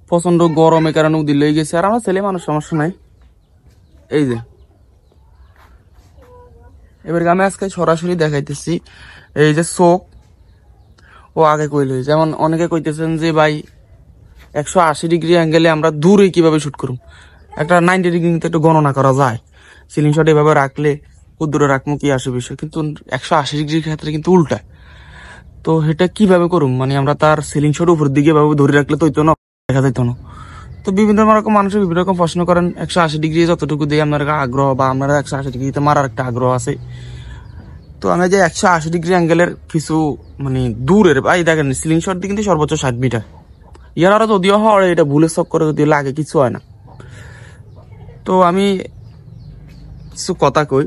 প্রচন্ড গরমের কারণে উদিল হয়ে গেছে। আর আমরা ছেলে মানুষ, সমস্যা নাই। এই যে এবার আমি আজকে সরাসরি দেখাইতেছি এই যে চোখ ও আগে কইলে, যেমন অনেকে কইতেছেন যে ভাই 180 ডিগ্রি অ্যাঙ্গেলে আমরা দূরে কিভাবে শুট করুম, একটা 90 ডিগ্রি একটু গণনা করা যায়, সিলিং শট এভাবে রাখলে দূরে রাখবো কি আসে বিষয়, কিন্তু 180 ডিগ্রির ক্ষেত্রে কিন্তু উল্টা। তো এটা কিভাবে করুম, মানে আমরা তার সিলিং শট উপরের দিকে ভাবে ধরে রাখলে তো না, দেখা যেত না। তো বিভিন্ন রকম মানুষের বিভিন্ন রকম প্রশ্ন করেন, 180 ডিগ্রি যতটুকু দিয়ে আপনার আগ্রহ, বা আপনারা 180 ডিগ্রিতে মারার একটা আগ্রহ আছে। তো আমি যে 180 ডিগ্রি অ্যাঙ্গেলের কিছু মানে দূরের ভাই দেখেন, সিলিং শট দিয়ে কিন্তু সর্বোচ্চ 60 মিটার, ইয়ার আরো যদিও হয় এটা ভুলে চক করে যদি লাগে কিছু হয় না। তো আমি কিছু কথা কই,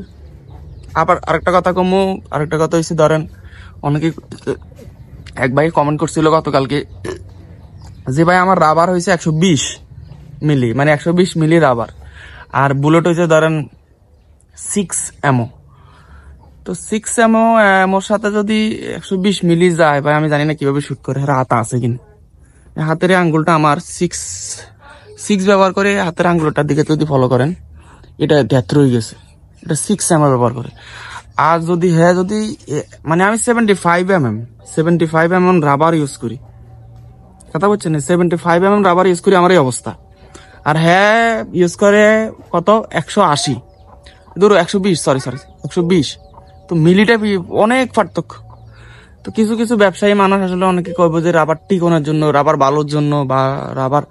আবার আরেকটা কথা কমু। আরেকটা কথা হচ্ছে, ধরেন অনেকে এক ভাই কমেন্ট করছিল গতকালকে যে ভাই আমার রাবার হয়েছে 120 মিলি, মানে 120 মিলি রাবার, আর বুলেট হয়েছে ধরেন 6 এমও। তো 6 এমোর সাথে যদি 120 মিলি যায় ভাই, আমি জানি না কিভাবে শুট করে, হাত আছে কিনা। হাতের আঙ্গুলটা আমার 6 ব্যবহার করে হাতের আঙ্গুলটার দিকে যদি ফলো করেন, এটা ডেথ রয়ে গেছে, এটা 6 এমএম ব্যবহার করে। আর যদি যদি মানে আমি 75 এমএম রাবার ইউজ করি, কথা বলছেন, 75 এমএম রাবার ইউজ করি, আমার এই অবস্থা। আর ইউজ করে কত 180, ধরো 120, সরি 120। তো মিলিটা অনেক পার্থক্য। তো কিছু কিছু ব্যবসায়ী মানুষ আসলে অনেকে কইবো যে রাবার টিকোনোর জন্য, রাবার ভালোর জন্য, বা রাবার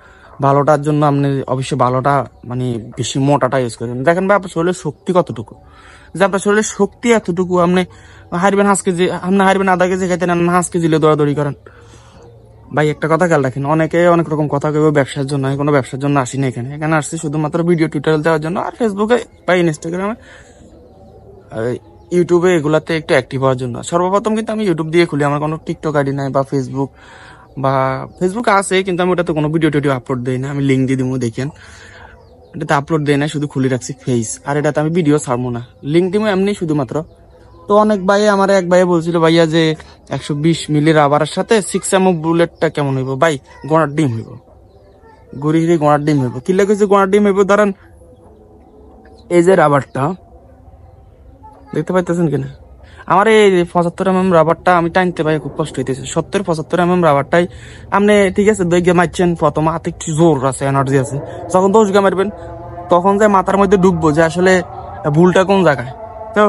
ভালোটার জন্য আপনি অবশ্যই ভালোটা মানে বেশি মোটাটা ইউজ করেন। দেখেন ভাই আপনার শরীরের শক্তি কতটুকু, যে আপনার শরীরের শক্তি এতটুকু, আপনি হারবেন 5 কেজি, আপনি হারবেন আধা কেজি খাইতেন, 5 কেজি দৌড়াদৌড়ি করেন। ভাই একটা কথা খেয়াল রাখেন, অনেকে অনেক রকম কথা কেউ ব্যবসার জন্য, আমি কোনো ব্যবসার জন্য আসিনি এখানে। এখানে আসছি শুধুমাত্র ভিডিও টিউটোরিয়াল দেওয়ার জন্য, আর ফেসবুকে বা ইনস্টাগ্রামে ইউটিউবে এগুলাতে একটু অ্যাক্টিভ হওয়ার জন্য। সর্বপ্রথম কিন্তু আমি ইউটিউব দিয়ে খুলি, আমার কোনো টিকটক আইডি নাই, বা ফেসবুক আছে, কিন্তু আমি ওটাতে কোনো ভিডিও টিডিও আপলোড দিই না। আমি লিঙ্ক দিয়ে দিব, দেখেন এটাতে আপলোড দেয় না, শুধু খুলে রাখছি ফেস, আর এটাতে আমি ভিডিও ছাড়বো না, লিঙ্ক দিব এমনি শুধুমাত্র। তো অনেক ভাই, আমার এক ভাই বলছিল ভাইয়া যে 120 মিলি রাবারের সাথে 6 এমও বুলেটটা কেমন হইব। ভাই গোড়ার ডিম হইব, গুড়ি গোড়ার ডিম হইব। কি লাগছে গোড়ার ডিম হইব, ধরেন এই যে রাবারটা দেখতে পাইতেছেন কিনা, আমার এই 75 এমএম রাবারটা আমি টানতে পাই খুব কষ্ট হইতেছে। 70-75 এমএম রাবারটাই আপনি ঠিক আছে 2 গিয়ে মারছেন, প্রথম হাতে একটু জোর আছে, এনার্জি আছে, যখন 10 গিয়ে মারবেন তখন যে মাথার মধ্যে ঢুকবো যে আসলে ভুলটা কোন জায়গায়। তো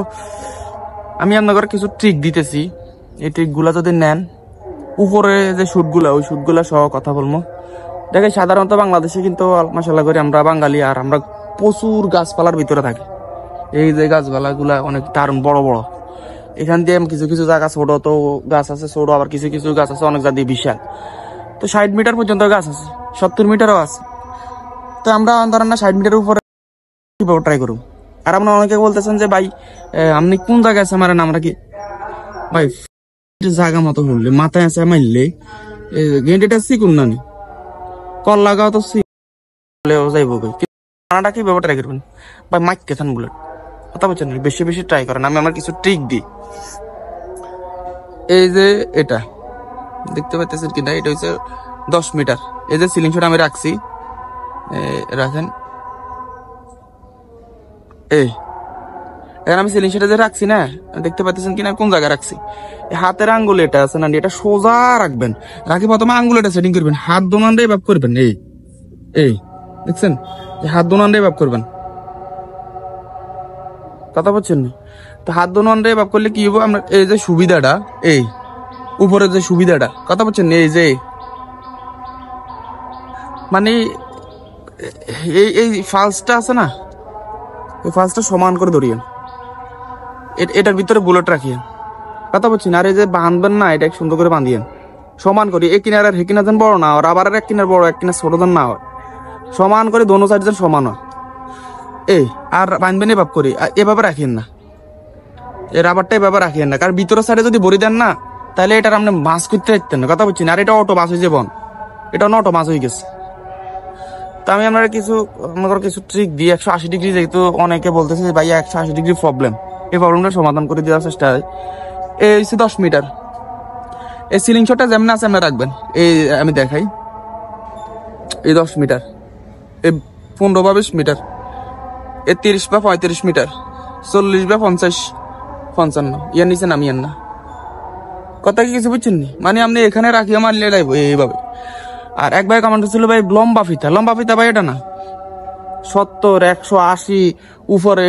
আমি আপনাদের কিছু ট্রিক দিতেছি, এই ট্রিকগুলা যদি নেন, উপরে যে শুটগুলা, ওই শুটগুলা সহ কথা বলবো। দেখেন সাধারণত বাংলাদেশে কিন্তু মাশাআল্লাহ করে আমরা বাঙালি, আর আমরা প্রচুর গাছপালার ভিতরে থাকি। এই যে গাছপালা গুলা অনেক দারুণ বড় বড়, এখান দিয়ে কিছু কিছু জায়গা ছোট তো গাছ আছে, ছোট আবার কিছু কিছু গাছ আছে অনেক জায়গায় বিশাল। তো 60 মিটার পর্যন্ত গাছ আছে, 70 মিটারও আছে। তো আমরা ধরেন না 60 মিটার উপরে কিভাবে ট্রাই করুন। আর আপনারা অনেকে বলতেছেন যে ভাই আপনি কোন জায়গায় আছে মারেন, আমরা কি ভাই জায়গা মতো বললে মাথায় আছে মারলে গেন্ডিটা শিখুন না, কল লাগাও তো যাইব খানাটা কিভাবে ট্রাই করবেন ভাই, মাইক কেথান বুলেট, কথা বলছেন, বেশি বেশি ট্রাই করেন। আমি আমার কিছু ট্রিক দিই। এই যে এটা দেখতে পাচ্ছেন কিনা, এটা হচ্ছে 10 মিটার। এই যে সিলিং শট আমি রাখছি, রাখেন এখন আমি সিলিং শটে যে রাখছি না, দেখতে পাচ্ছেন কিনা কোন জায়গায় রাখছি। হাতের আঙ্গুল এটা আছে না, এটা সোজা রাখবেন, রাখি প্রথমে আঙ্গুল এটা সেটিং করবেন, হাত দোনান্ডাই ভাব করবেন। এই দেখছেন, হাত দোনান্ডাই ভাব করবেন, কথা বলছেন না। তো হাত দোনান্ডাই ভাব করলে কি হবো, আমরা এই যে সুবিধাটা, এই উপরে যে সুবিধাটা, কথা বলছেন, এই যে মানে এই ফালসটা আছে না, এই ফালসটা সমান করে ধরিয়েন, এটার ভিতরে বুলেট রাখিয়েন, কথা বলছি না। আর এই যে বাঁধবেন না, এটা সুন্দর করে বাঁধিয়েন সমান করে, এক কিনার আর হে কিনার যেন বড় না হয়, আবার এক কিনার বড় এক কিনার ছোট যেন না হয়, সমান করে দোনো সাইড যেন সমান হয়। আর বাঁধবেন এভাবে করে, এভাবে রাখিয়েন না, এই রাবারটা এভাবে রাখিয়েন না, কারণ ভিতরের সাইডে যদি ভরি দেন না, তাহলে এটার আপনি মাছ করতে পারতেন না, কথা বলছি না। আর এটা অটো মাছ হয়েছে বন, এটা অটো মাছ হয়ে গেছে। তো আমি আপনার কিছু ট্রিক দিই। 180 ডিগ্রি, যেহেতু অনেকে বলতেছে যে ভাইয়া 180 ডিগ্রি প্রবলেম, এই প্রবলেমটা সমাধান করে দেওয়ার চেষ্টা হয়। এই হচ্ছে 10 মিটার, এই সিলিং শটটা যেমন আছে আপনি রাখবেন। এই আমি দেখাই, এই 10 মিটার, এই 15 বা 20 মিটার, এই 30 বা 35 মিটার, 40 বা 50 55, ইয়ার নিচে নামিয়েন না। কথা কি কিছু বুঝছেন নি? মানে আপনি এখানে রাখিয়ে মারলে লাইব এইভাবে। আর এক ভাই কমেন্ট ছিল ভাই লম্বা ফিতা ভাই এটা না, 70 180 উপরে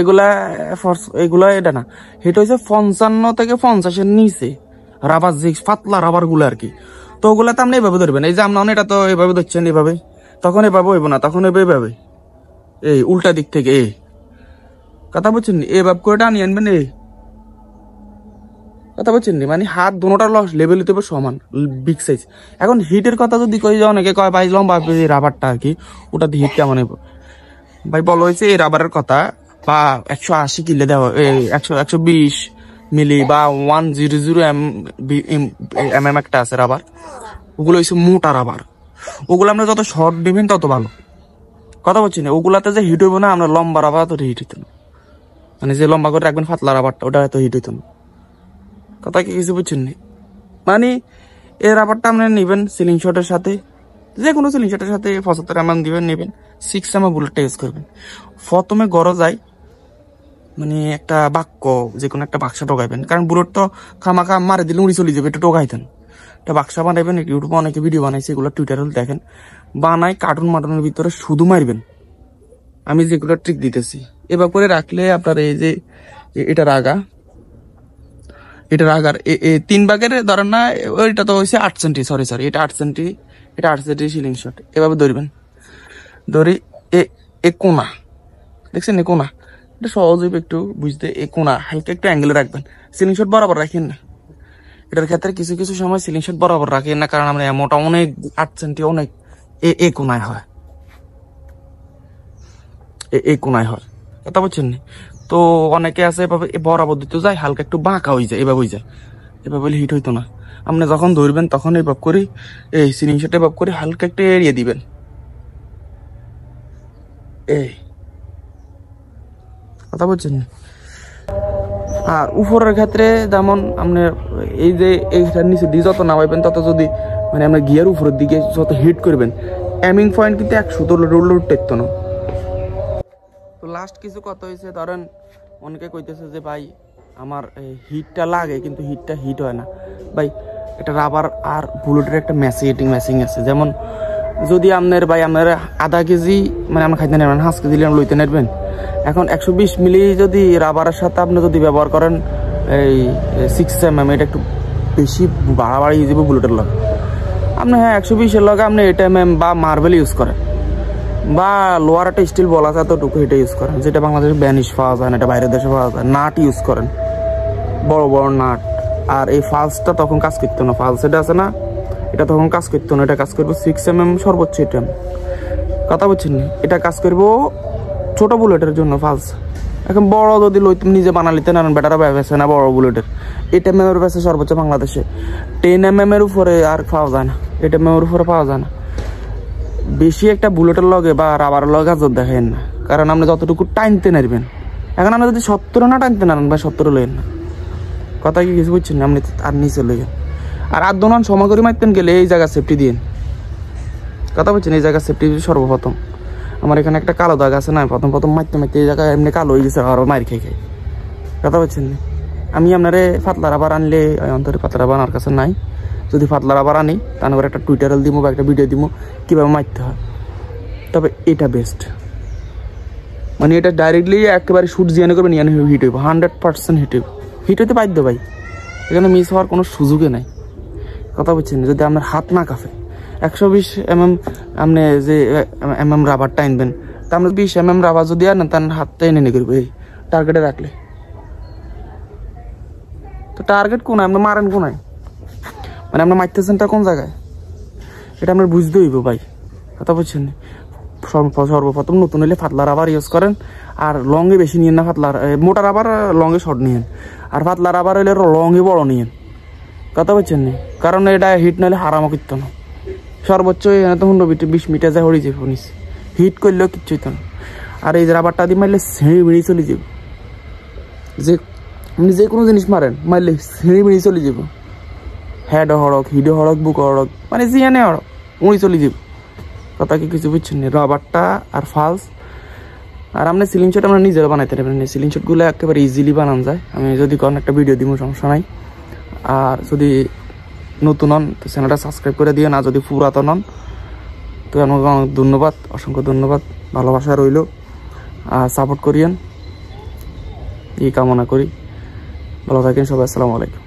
এগুলা এটা না, এটা হচ্ছে 55 থেকে 50-এর নিচে রাবার, যে পাতলা রাবার গুলো আর কি। তো ওগুলা তো আপনি এইভাবে ধরবেন। এই যে আপনার এটা তো এইভাবে ধরছেন এইভাবে, তখন এভাবে হইব না, তখন এইভাবে এই উল্টা দিক থেকে কথা বুঝছেন, এইভাবে করে টানিয়ে আনবেন। কথা বলছেন, মানে হাত দুটোটা লেভেল হতে সমান, বিগ সাইজ। এখন হিটের কথা যদি কই, অনেকে কয় ভাই লম্বা রাবারটা আর কি, ওটা দিয়ে হিট কেমন হইব ভাই? বলা হয়েছে এই রাবারের কথা, বা 180 কিলো দেওয়া, 120 মিলি বা 100 mm একটা আছে রাবার, ওগুলো হচ্ছে মোটা রাবার। ওগুলো আমরা যত শর্ট দিবেন তত ভালো। কথা বলছি না, ওগুলাতে যে হিট হইব না, আমরা লম্বা রাবার তো হিট হইত না। মানে যে লম্বা করে রাখবেন পাতলা রাবারটা, ওটা এত হিট হইত না। কথা কি কিছু বুঝছেন নি? মানে এই রাবারটা আপনি নেবেন সিলিং শটের সাথে, যে কোনো সিলিং শটের সাথে 75 mm দিবেন, নেবেন 6 mm বুলেটটা ইউজ করবেন। প্রথমে গরজ যায় মানে একটা বাক্য, যে কোনো একটা বাক্সা টোকাইবেন, কারণ বুলেট তো খামাখা মারে দিলে উড়ি চলে যাবে, একটু টোকাইতেন। একটা বাক্সা বানাইবেন, ইউটিউবে অনেকে ভিডিও বানাইছে, এগুলো টুইটারে দেখেন, বানাই কার্টুন মাটুনের ভিতরে শুধু মারবেন। আমি যেগুলো ট্রিক দিতেছি এবার করে রাখলে আপনার এই যে এটার আগার 3 ভাগের ধরেন না, ওইটা তো হয়েছে 8 সেন্টি, সরি এটা 8 সেন্টি, এটা 8 সেন্টি সিলিং শট। এভাবে ধরবেন, ধরি এ কোনা দেখছেন, এ কোনা, এটা সহজ হইবে একটু বুঝতে। এ কোনা হালকা একটু অ্যাঙ্গেলে রাখবেন, সিলিং শট বরাবর রাখেন না। এটার ক্ষেত্রে কিছু কিছু সময় সিলিং শট বরাবর রাখেন না, কারণ আমরা মোটা অনেক 8 সেন্টি অনেক এ কোনায় হয়, এই কোনায় হয়। কথা বুঝছেন না? তো অনেকে আছে এভাবে বরাবর দিতে যায়, হালকা একটু বাঁকা হয়ে যায়, এভাবে হয়ে যায়, এভাবে বলে হিট হইতো না। আপনি যখন ধরবেন তখন এইভাবে করে এই সিলিং শটে এভাবে করে হালকা একটু এড়িয়ে দিবেন। এই কথা বুঝছেন না? আর উপরের ক্ষেত্রে যেমন আপনি এই যে এইটার নিচে দিয়ে যত নামাইবেন, তত যদি মানে আপনার গিয়ার উপরের দিকে যত হিট করবেন, এমিং পয়েন্ট কিন্তু 100 উঠতে না। তো লাস্ট কিছু কথা হয়েছে, ধরেন অনেকে কইতেছে যে ভাই আমার হিটটা লাগে কিন্তু হিটটা হিট হয় না। ভাই এটা রাবার আর বুলেটের একটা ম্যাচিং আছে। যেমন যদি আপনার আধা কেজি মানে আমরা খাইতে নেবেন, 5 কেজি লইতে নেবেন, এখন 120 মিলি যদি রাবারের সাথে আপনি যদি ব্যবহার করেন এই 6 mm, এটা একটু বেশি বাড়াবাড়ি যাবে বুলেটের লগে। আপনি 120-এর লগে আপনি 8 mm বা মার্বেল ইউজ করেন, বা লোয়ার একটা স্টিল বল আছে এতটুকু, এটা ইউজ করেন, যেটা বাংলাদেশে ব্যানিশ পাওয়া যায় না, এটা বাইরের দেশে পাওয়া যায়। নাট ইউজ করেন, বড় বড় নাট। আর এই ফালসটা তখন কাজ করতো না, ফালস এটা আছে না, এটা তখন কাজ করতো না, এটা কাজ করবো 6 mm সর্বোচ্চ 8 mm। কথা বলছেন না? এটা কাজ করবো ছোট বুলেটের জন্য ফালস। এখন বড় যদি নিজে বানালিতে না, বেটারা ব্যবসা না বড় বুলেটের 8 mm এর ব্যবসা সর্বোচ্চ বাংলাদেশে। 10 mm এর উপরে আর পাওয়া যায় না, 8 mm এর উপরে পাওয়া যায় না। বেশি একটা বুলেটের লগে বা রাবারের লগে জোর দেখেন না, কারণ আপনি যতটুকু টাইনতে নারবেন। এখন আপনি যদি 70 না টানতে নারেন বা 70 লইেন না। কথা কি কিছু বুঝছেন? আপনি আর নিচে লইয়েন। আর 8 দোনান সময় করে মারতেন গেলে এই জায়গা সেফটি দিন। কথা বলছেন, এই জায়গা সেফটি সর্বপ্রথম। আমার এখানে একটা কালো দাগ আছে না, প্রথম মারতে এই জায়গায় এমনি কালো হয়ে গেছে, আরো মার খেয়ে খাই। কথা বলছেন না? আমি আপনারে পাতলা রাবার আনলে অন্তরে পাতলা রাবার আমার কাছে নাই। যদি পাতলা রাবার আনি তারপর একটা টুইটারে দিব বা একটা ভিডিও দিব কীভাবে মারতে হয়। তবে এটা বেস্ট, মানে এটা ডাইরেক্টলি একেবারে শুট জিয়ানো করবেন, ইয়ানো হিট হইব, 100% হিট হইতে বাধ্য ভাই। এখানে মিস হওয়ার কোনো সুযোগই নাই। কথা বলছেন, যদি আপনার হাত না কাঁপে 120 mm আপনি যে রাবারটা আনবেন, তা আমরা 20 mm রাবার যদি আনেন তার হাতটা এনে করবে এই টার্গেটে রাখলে। তো টার্গেট কোন আপনি মারেন কোনায়, মানে আপনার মারতেছেনটা কোন জায়গায়, এটা আপনার বুঝতে হইব ভাই। কথা বলছেন, সর্বপ্রথম নতুন হলে পাতলা রাবার ইউজ করেন, আর লংয়ে বেশি নিয়েন না, মোটা রাবার লংয়ে শর্ট নিয়েন, আর পাতলা রাবার হইলে লংয়ে বড় নিয়েন। কথা বলছেন নি, কারণ এটা হিট নাহলে হারামও করতো না। সর্বোচ্চ এখানে তো 15-20 মিটার যায় হয়ে যাবে, হিট করলেও কিচ্ছু হইতো না। আর এই রাবারটা দিয়ে মারলে ছিঁড়ি মিড়ি চলে যাবে, যে আপনি যে কোনো জিনিস মারেন মারলে ছিঁড়ি মিড়ি চলে যাব। হেড হড়ক হিডে হড়ক বুক হড়ক মানে জিয়ানে হড়ক উনি চলে যাব কথা কি কিছু বুঝছেন না রবারটা আর ফালস আর আপনি সিলিং শট আমরা নিজেরা বানাইতে পারবেন সিলিং শটগুলো একেবারে ইজিলি বানানো যায় আমি যদি কোনো একটা ভিডিও দিব সমস্যা নাই আর যদি নতুন হন তো চ্যানেলটা সাবস্ক্রাইব করে দিও না যদি পুরাতন হন তো আমাকে অনেক ধন্যবাদ অসংখ্য ধন্যবাদ ভালোবাসা রইল আর সাপোর্ট করিয়েন এই কামনা করি ভালো থাকেন সবাই আসসালামু আলাইকুম